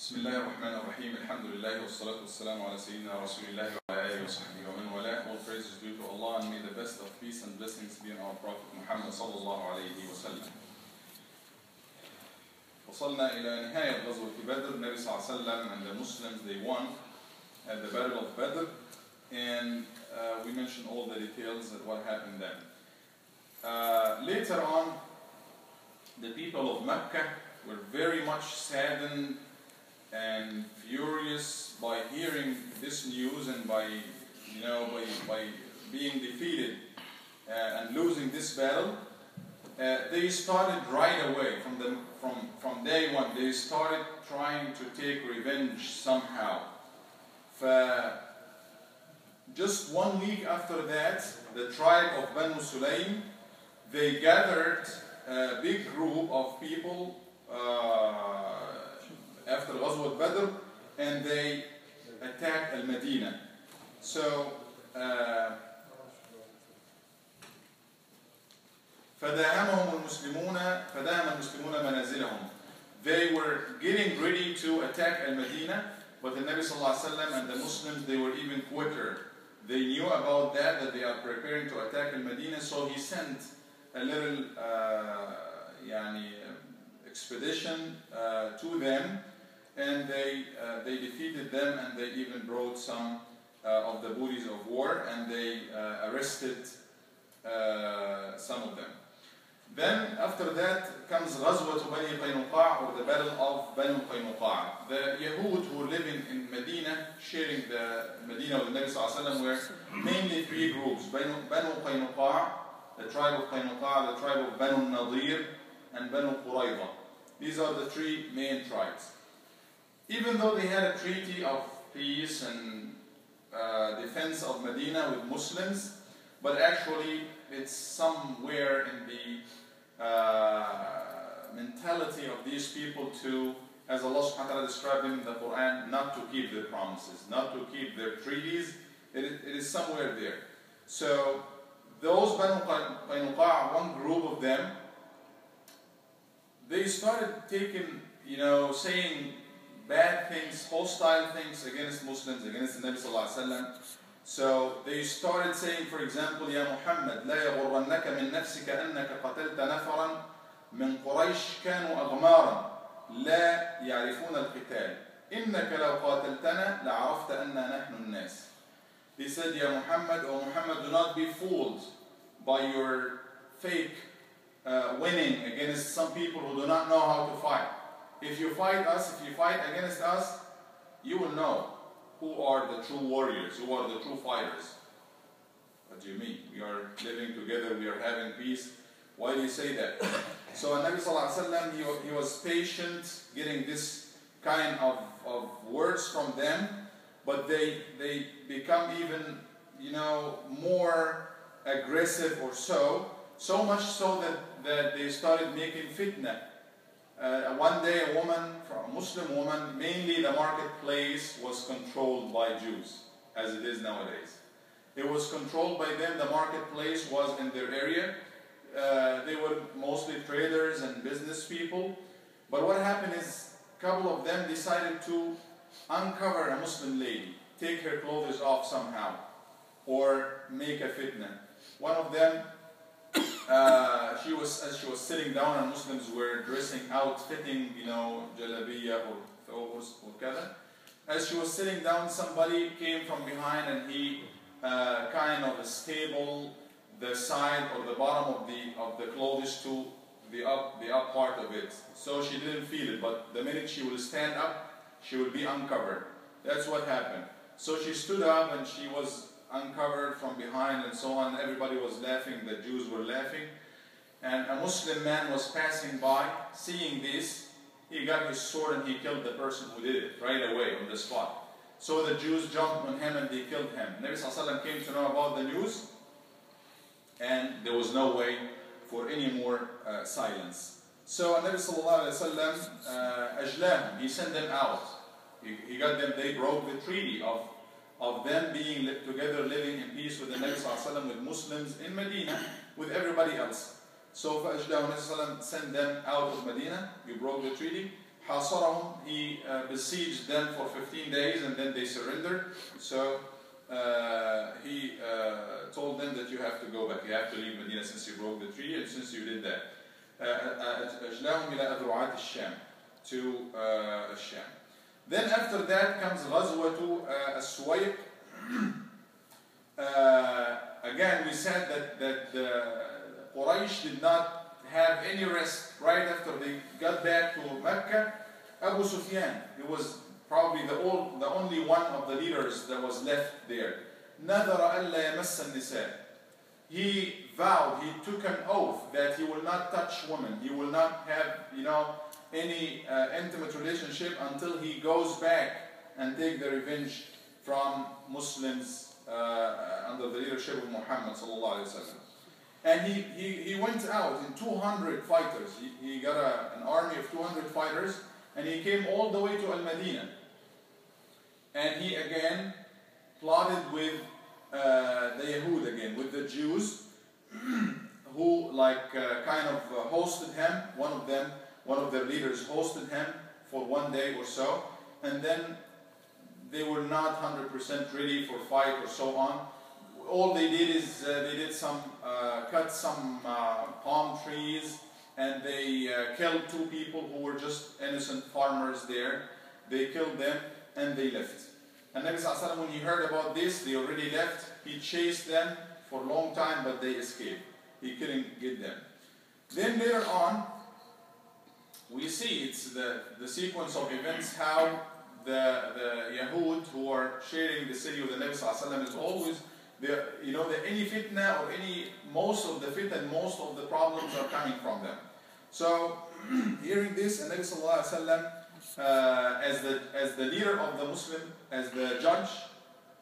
بسم الله الرحمن الرحيم الحمد لله والصلاة والسلام على سيدنا رسول الله وعلى آله وصحبه ومن والاه. All praise is due to Allah, and may the best of peace and blessings be on our Prophet Muhammad صلى الله عليه وسلم. وصلنا إلى نهاية غزوة بدر. النبي صلى الله عليه وسلم and the Muslims, they won at the Battle of Badr, and we mentioned all the details of what happened then. Later on, the people of Mecca were very much saddened and furious by hearing this news and by being defeated and losing this battle. They started right away from day one. They started trying to take revenge somehow. Just 1 week after that, the tribe of Banu Sulaym, they gathered a big group of people after Ghazwat Badr, and they attacked Al-Medina. So فداهم المسلمون منازلهم. They were getting ready to attack Al-Medina, but the Nabi sallallahu alaihi wasallam and the Muslims, they were even quicker. They knew about that they are preparing to attack Al-Medina, so he sent a little expedition to them, and they defeated them, and they even brought some of the booties of war, and they arrested some of them. Then after that comes Ghazwat Bani Qaynuqa, or the Battle of Banu Qaynuqa. The Yahud who were living in Medina, sharing the Medina with the Nabi sallallahu alaihi wasallam, were mainly three groups: Banu Qaynuqa, the tribe of Qaynuqa, the tribe of Banu Nadir, and Banu Qurayza. These are the three main tribes. Even though they had a treaty of peace and defense of Medina with Muslims, but actually it's somewhere in the mentality of these people to, as Allah subhanahu wa ta'ala described them in the Quran, not to keep their promises, not to keep their treaties. It is somewhere there. So those Banu Qaynuqa, one group of them, they started taking, saying bad things, hostile things against Muslims, against the Nabi sallallahu alaihi wasallam. So they started saying, for example, "Ya Muhammad, لا يغرنك من نفسك أنك قتلت نفرا من قريش كانوا أغمارا لا يعرفون القتال إنك لو قاتلتنا لعرفت أننا نحن الناس." They said, "Ya Muhammad, O Muhammad, do not be fooled by your fake winning against some people who do not know how to fight. If you fight against us, you will know who are the true warriors, who are the true fighters." What do you mean? We are living together, we are having peace. Why do you say that? So Nabi sallallahu alaihi wasallam, he was patient getting this kind of words from them, but they become even more aggressive or so much so that they started making fitna. One day a Muslim woman, mainly the marketplace was controlled by Jews, as it is nowadays. It was controlled by them, the marketplace was in their area. They were mostly traders and business people. But what happened is, a couple of them decided to uncover a Muslim lady, take her clothes off somehow, or make a fitna. One of them, as she was sitting down, and Muslims were dressing out, fitting, jalabiya or thawbs or kada. As she was sitting down, somebody came from behind, and he kind of stapled the side or the bottom of the clothes to the up part of it. So she didn't feel it, but the minute she would stand up, she would be uncovered. That's what happened. So she stood up, and she was uncovered from behind and so on. Everybody was laughing, the Jews were laughing, and a Muslim man was passing by. Seeing this, he got his sword and he killed the person who did it right away on the spot. So the Jews jumped on him and they killed him. Nabi sallallahu alaihi wasallam came to know about the news, and there was no way for any more silence. So Nabi sallallahu alaihi wasallam ajlahum, he sent them out. He got them. They broke the treaty of them being together, living in peace with the Nabi sallallahu alaihi wasallam, with Muslims in Medina, with everybody else. So Nabi sallallahu alaihi wasallam sent them out of Medina. You broke the treaty. حاصرهم, he besieged them for 15 days and then they surrendered. So he told them that you have to go back, you have to leave Medina since you broke the treaty, and since you did that. أجلاهم إلى أذرعات الشام, to الشام. Then after that comes غزوة السويق. Again, we said that Quraysh did not have any rest right after they got back to Mecca. Abu Sufyan, he was probably the only one of the leaders that was left there. نذر ألا يمس النساء. He vowed, he took an oath that he will not touch women. He will not have, any intimate relationship until he goes back and take the revenge from Muslims under the leadership of Muhammad sallallahu alaihi wasallam. And he went out in 200 fighters. He got an army of 200 fighters, and he came all the way to Al-Madinah. And he again plotted with the Yahud again, with the Jews, who kind of hosted him. One of their leaders hosted him for 1 day or so, and then they were not 100% ready for fight or so on. All they did is they did cut some palm trees, and they killed 2 people who were just innocent farmers there. They killed them and they left. And Nabi Sallallahu Alaihi Wasallam, when he heard about this, they already left. He chased them for a long time, but they escaped. He couldn't get them. Then later on, we see it's the sequence of events how the Yahud who are sharing the city with the Nabi Sallallahu Alaihi Wasallam is always any fitna or most of the fitna, most of the problems are coming from them. So hearing this, and Nabi Sallallahu Alaihi Wasallam as the leader of the Muslim, as the judge,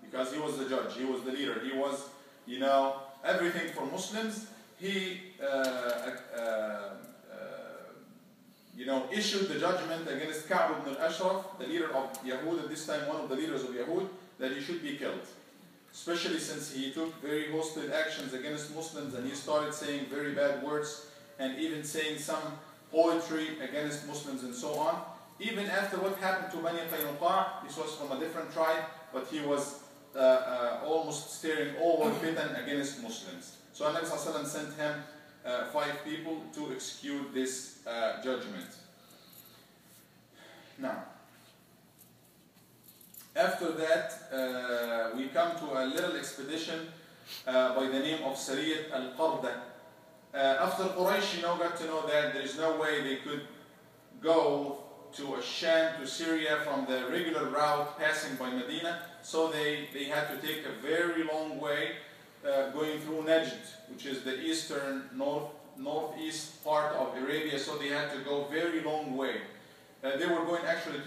because he was the judge, he was the leader, he was everything for Muslims. He issued the judgment against Ka'b ibn al-Ashraf, the leader of Yahud at this time, one of the leaders of Yahud, that he should be killed. Especially since he took very hostile actions against Muslims, and he started saying very bad words and even saying some poetry against Muslims and so on. Even after what happened to Bani Qaynuqa, this was from a different tribe, but he was almost steering all fitan against Muslims. So Nabi Sallallahu Alaihi Wasallam sent him 5 people to execute this judgment. Now, after that, we come to a little expedition by the name of Sariyat al-Qarda. After Quraysh got to know that there is no way they could go to Sham, to Syria from the regular route passing by Medina, so they had to take a very long way going through Najd, which is the eastern northeast part of Arabia, so they had to go very long way. They were going actually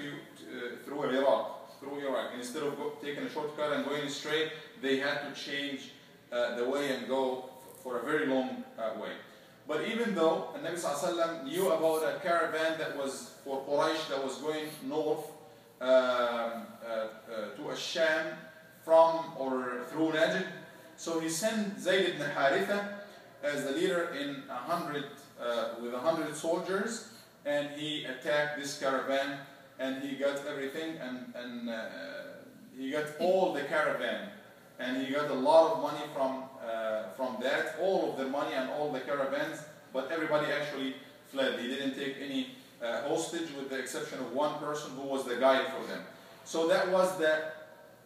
through Iraq. And instead of taking a shortcut and going straight, they had to change the way and go for a very long way. But even though Nabi Sallallahu Alaihi Wasallam knew about a caravan that was for Quraysh that was going north to Sham from or through Najd, so he sent Zayd ibn Haritha as the leader with 100 soldiers, and he attacked this caravan, and he got everything, and he got all the caravan, and he got a lot of money from that, all of the money and all the caravans, but everybody actually fled. He didn't take any hostage, with the exception of one person who was the guide for them. So that was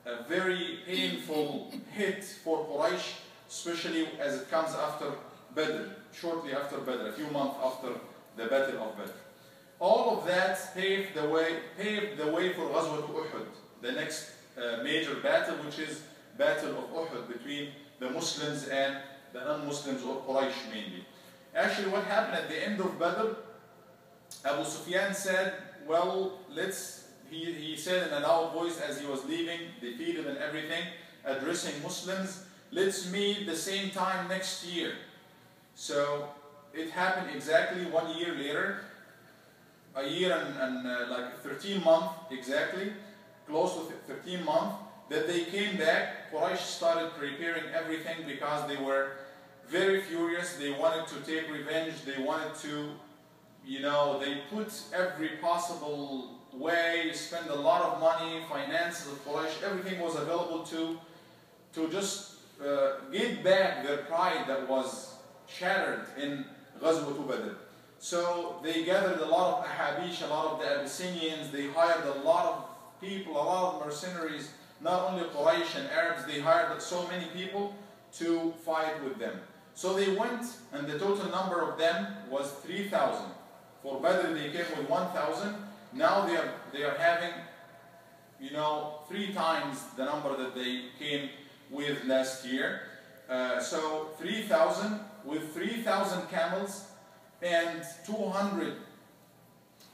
a very painful hit for Quraysh, especially as it comes after Badr, shortly after Badr, a few months after the Battle of Badr. All of that paved the way for Ghazwat Uhud, the next major battle, which is Battle of Uhud between the Muslims and the non-Muslims, or Quraysh mainly. Actually, what happened at the end of Badr, Abu Sufyan said, well, he said in a loud voice as he was leaving, defeated and everything, addressing Muslims, let's meet the same time next year. So it happened exactly 1 year later, a year and like 13 months exactly, close to 13 months, that they came back. Quraysh started preparing everything because they were very furious. They wanted to take revenge. They wanted to they put every possible way, spend a lot of money, finances of Quraysh, everything was available to just get back their pride that was shattered in Ghazwat Badr. So they gathered a lot of Ahabish, a lot of the Abyssinians, they hired a lot of people, a lot of mercenaries, not only Quraysh and Arabs, they hired so many people to fight with them. So they went, and the total number of them was 3,000. For Badr they came with 1,000. Now they are having, 3 times the number that they came with last year. So 3,000 with 3,000 camels and 200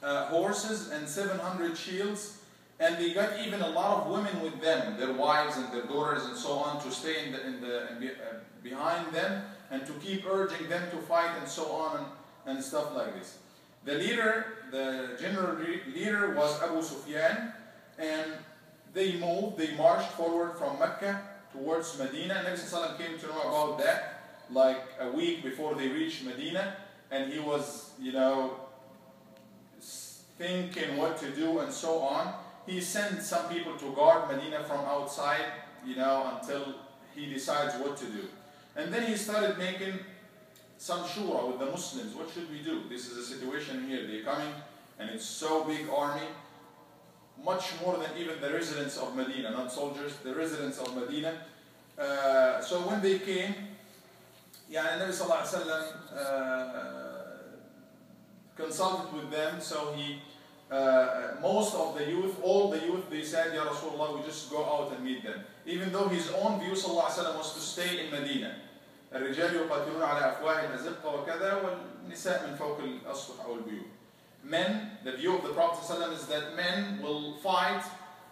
horses and 700 shields. And they got even a lot of women with them, their wives and their daughters and so on, to stay behind them and to keep urging them to fight and so on and stuff like this. The leader, the general leader was Abu Sufyan, and they marched forward from Mecca towards Medina. Nabi Sallallahu Alaihi Wasallam came to know about that like a week before they reached Medina, and he was, thinking what to do and so on. He sent some people to guard Medina from outside, until he decides what to do. And then he started making some shura with the Muslims. What should we do? This is a situation here. They're coming, and it's so big army, much more than even the residents of Medina, not soldiers, the residents of Medina. So when they came, Nabi Sallallahu Alaihi Wasallam consulted with them. So he, most of the youth, all the youth, they said, Ya Rasulullah, we just go out and meet them. Even though his own view Sallallahu Alaihi Wasallam was to stay in Medina. الرجال يقاتلون على أفواه الأزقة وكذا والنساء من فوق الأسطح أو البيوت. Men, the view of the Prophet ﷺ is that men will fight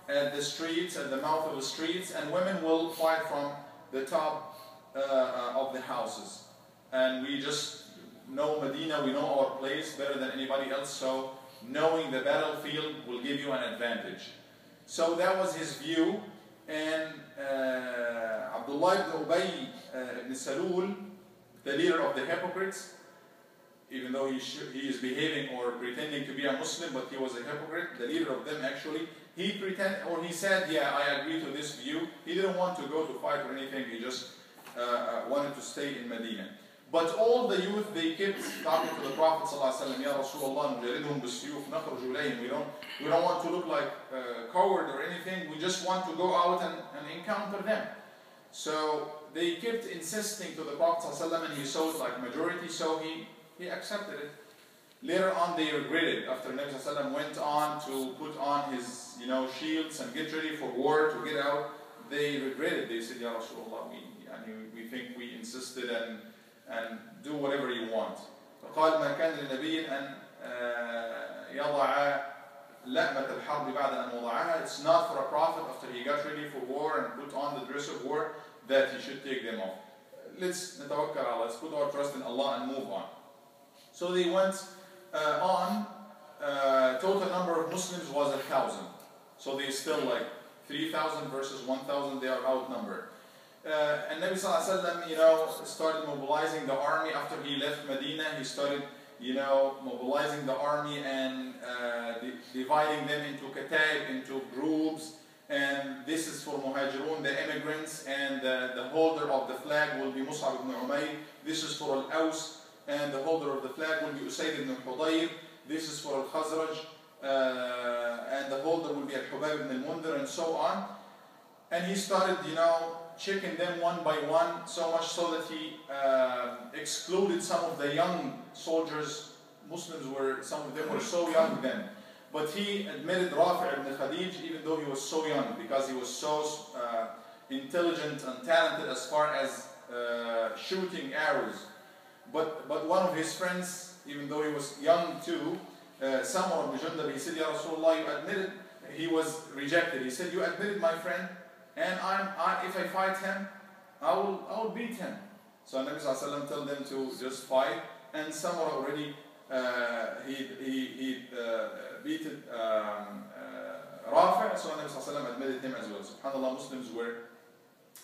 at the streets, at the mouth of the streets, and women will fight from the top of the houses. And we just know Medina, we know our place better than anybody else, so knowing the battlefield will give you an advantage. So that was his view, and Abdullah ibn Ubay ibn Salul, the leader of the hypocrites, even though he is behaving or pretending to be a Muslim, but he was a hypocrite, the leader of them actually, he said, yeah, I agree to this view. He didn't want to go to fight or anything, he just wanted to stay in Medina. But all the youth, they kept talking to the Prophet ﷺ, Ya Rasulullah, نجلدهم بالسيوف نخرج إليهم. We don't want to look like a coward or anything, we just want to go out and encounter them. So they kept insisting to the Prophet ﷺ, and he saw it like majority, so he accepted it. Later on they regretted, after Nabi ﷺ went on to put on his shields and get ready for war, to get out, they regretted. They said, Ya Rasulullah, we think we insisted and do whatever you want. فقال ما كان لنبي أن يضع لأمة الحرب بعد أن وضعها. It's not for a prophet after he got ready for war and put on the dress of war that he should take them off. Let's put our trust in Allah and move on. So they went on. Total number of Muslims was 1,000. So they still like 3,000 versus 1,000. They are outnumbered. And Nabi Sallallahu Alaihi Wasallam, started mobilizing the army after he left Medina. He started, mobilizing the army and dividing them into kataib, into groups. And this is for Muhajirun, the immigrants, and the holder of the flag will be Mus'ab ibn Umayr. This is for Al-Aws, and the holder of the flag will be Usayd ibn Hudayr. This is for Al-Khazraj, and the holder will be Al-Hubab ibn al-Mundhir, and so on. And he started, checking them one by one, so much so that he excluded some of the young soldiers. Some of them were so young then. But he admitted Rafi' ibn Khadij, even though he was so young, because he was so intelligent and talented as far as shooting arrows. But one of his friends, even though he was young too, Samur ibn Jundab, he said, Ya Rasulullah, you admitted, he was rejected. He said, you admitted my friend, and if I fight him, I will beat him. So Nabi Sallallahu Alaihi Wasallam told them to just fight, and Samur already he beat Rafi', so Nabi Sallallahu Alaihi Wasallam admitted him as well. SubhanAllah, Muslims were,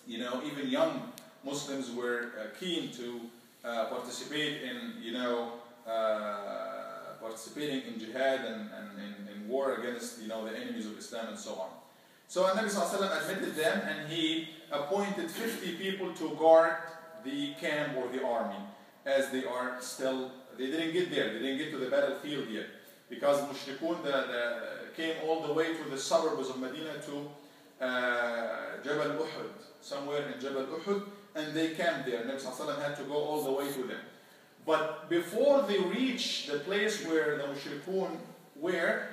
even young Muslims were keen to participate in, participating in jihad and in war against, you know, the enemies of Islam and so on. So Nabi sallallahu alaihi wasallam admitted them, and he appointed 50 people to guard the camp or the army, as they are still, they didn't get there, they didn't get to the battlefield yet, because Mushrikun came all the way to the suburbs of Medina to Jabal Uhud, somewhere in Jabal Uhud, and they camped there. Nabi sallallahu alaihi wasallam had to go all the way to them. But before they reach the place where the Mushrikun were,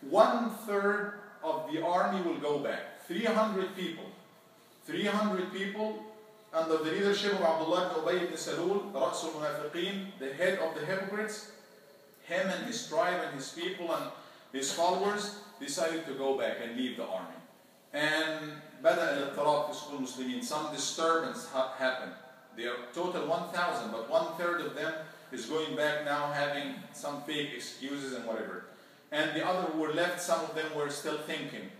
1/3 of the army will go back. 300 people. 300 people under the leadership of Abdullah ibn Ubay ibn Salul, Ra's al-Munafiqeen, the head of the hypocrites. Him and his tribe and his people and his followers decided to go back and leave the army. And بدأ الاضطراب في صفوف المسلمين. Some disturbance happened. They are total 1,000, but 1/3 of them is going back now, having some fake excuses and whatever. And the other who were left, some of them were still thinking.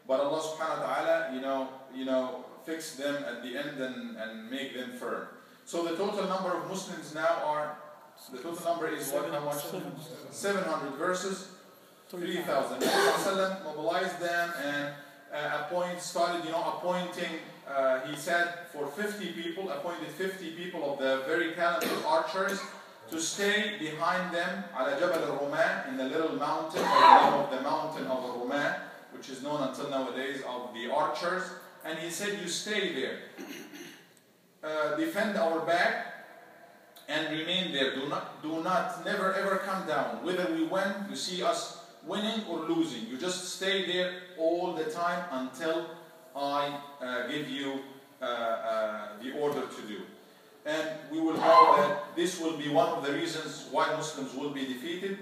But Allah subhanahu wa ta'ala, you know, fix them at the end and make them firm. So the total number of Muslims now are, the total number is what, how much? 700 versus 3,000. Nabi mobilized them and started, you know, appointing, he said, for 50 people, appointed 50 people of the very talented archers to stay behind them على جبل الرماة, in the little mountain, or the name of the mountain of Rumah, which is known until nowadays of the archers. And he said, you stay there, defend our back, and remain there. Do not, never ever come down. Whether we win, you see us winning or losing, you just stay there all the time until I give you the order to do. And we will know that this will be one of the reasons why Muslims will be defeated.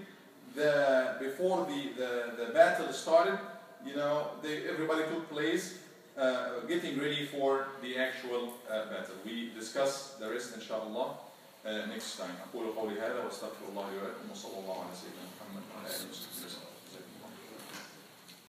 Before the battle started, you know, everybody took place getting ready for the actual battle. We discuss the rest inshallah next time. أقول قولي هذا وأستغفر الله لي ولكم وصلى الله على سيدنا محمد وعلى آله وصحبه وسلم.